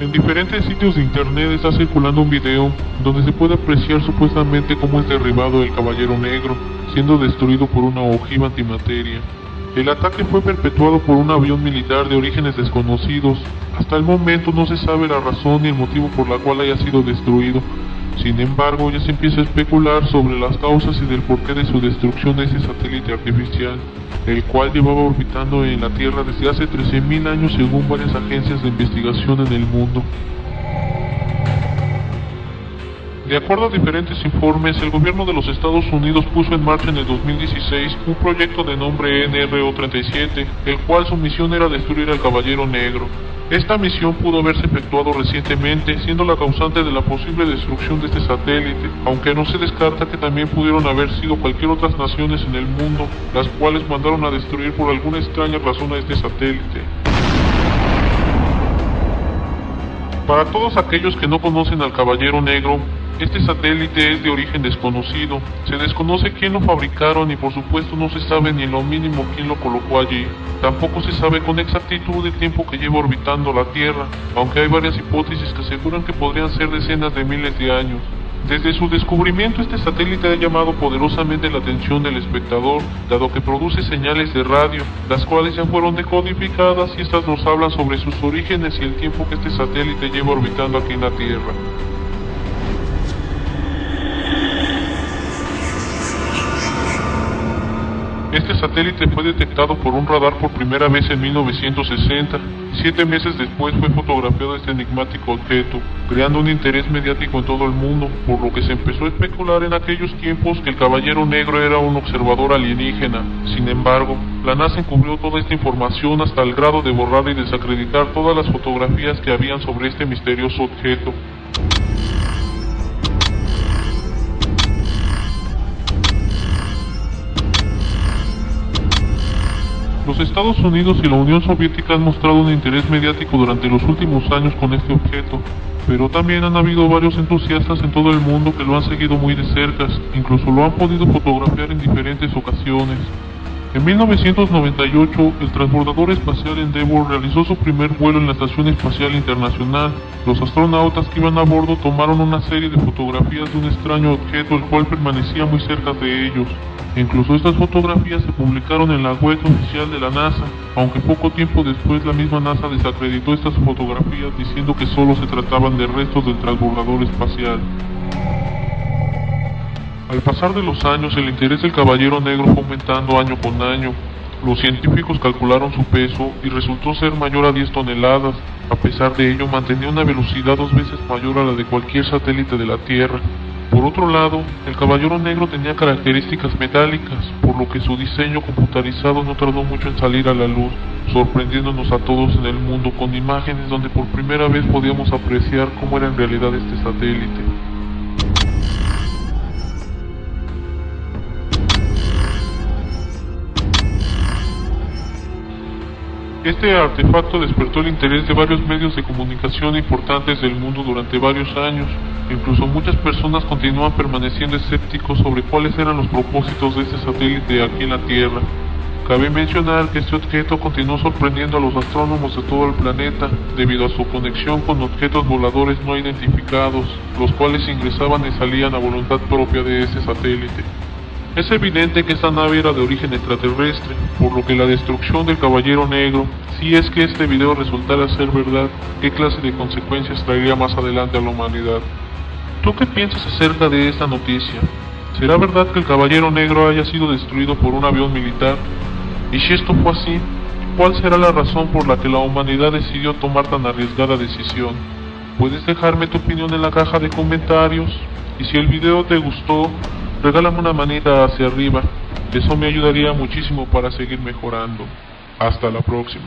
En diferentes sitios de internet está circulando un video donde se puede apreciar supuestamente cómo es derribado el Caballero Negro, siendo destruido por una ojiva antimateria. El ataque fue perpetuado por un avión militar de orígenes desconocidos. Hasta el momento no se sabe la razón ni el motivo por la cual haya sido destruido. Sin embargo, ya se empieza a especular sobre las causas y del porqué de su destrucción de ese satélite artificial, el cual llevaba orbitando en la Tierra desde hace 13.000 años según varias agencias de investigación en el mundo. De acuerdo a diferentes informes, el gobierno de los Estados Unidos puso en marcha en el 2016 un proyecto de nombre NRO-37, el cual su misión era destruir al Caballero Negro. Esta misión pudo haberse efectuado recientemente, siendo la causante de la posible destrucción de este satélite, aunque no se descarta que también pudieron haber sido cualquier otras naciones en el mundo, las cuales mandaron a destruir por alguna extraña razón a este satélite. Para todos aquellos que no conocen al Caballero Negro, este satélite es de origen desconocido. Se desconoce quién lo fabricaron y por supuesto no se sabe ni en lo mínimo quién lo colocó allí. Tampoco se sabe con exactitud el tiempo que lleva orbitando la Tierra, aunque hay varias hipótesis que aseguran que podrían ser decenas de miles de años. Desde su descubrimiento, este satélite ha llamado poderosamente la atención del espectador, dado que produce señales de radio, las cuales ya fueron decodificadas y estas nos hablan sobre sus orígenes y el tiempo que este satélite lleva orbitando aquí en la Tierra. Este satélite fue detectado por un radar por primera vez en 1960. 7 meses después fue fotografiado este enigmático objeto, creando un interés mediático en todo el mundo, por lo que se empezó a especular en aquellos tiempos que el Caballero Negro era un observador alienígena. Sin embargo, la NASA encubrió toda esta información hasta el grado de borrar y desacreditar todas las fotografías que habían sobre este misterioso objeto. Los Estados Unidos y la Unión Soviética han mostrado un interés mediático durante los últimos años con este objeto, pero también han habido varios entusiastas en todo el mundo que lo han seguido muy de cerca, incluso lo han podido fotografiar en diferentes ocasiones. En 1998, el transbordador espacial Endeavour realizó su primer vuelo en la Estación Espacial Internacional. Los astronautas que iban a bordo tomaron una serie de fotografías de un extraño objeto el cual permanecía muy cerca de ellos. Incluso estas fotografías se publicaron en la web oficial de la NASA, aunque poco tiempo después la misma NASA desacreditó estas fotografías diciendo que solo se trataban de restos del transbordador espacial. Al pasar de los años, el interés del Caballero Negro fue aumentando año con año. Los científicos calcularon su peso y resultó ser mayor a 10 toneladas. A pesar de ello, mantenía una velocidad 2 veces mayor a la de cualquier satélite de la Tierra. Por otro lado, el Caballero Negro tenía características metálicas, por lo que su diseño computarizado no tardó mucho en salir a la luz, sorprendiéndonos a todos en el mundo con imágenes donde por primera vez podíamos apreciar cómo era en realidad este satélite. Este artefacto despertó el interés de varios medios de comunicación importantes del mundo durante varios años. Incluso muchas personas continúan permaneciendo escépticos sobre cuáles eran los propósitos de este satélite aquí en la Tierra. Cabe mencionar que este objeto continuó sorprendiendo a los astrónomos de todo el planeta debido a su conexión con objetos voladores no identificados, los cuales ingresaban y salían a voluntad propia de ese satélite. Es evidente que esta nave era de origen extraterrestre, por lo que la destrucción del Caballero Negro, si es que este video resultara ser verdad, ¿qué clase de consecuencias traería más adelante a la humanidad? ¿Tú qué piensas acerca de esta noticia? ¿Será verdad que el Caballero Negro haya sido destruido por un avión militar? Y si esto fue así, ¿cuál será la razón por la que la humanidad decidió tomar tan arriesgada decisión? Puedes dejarme tu opinión en la caja de comentarios, y si el video te gustó, regálame una manita hacia arriba, eso me ayudaría muchísimo para seguir mejorando. Hasta la próxima.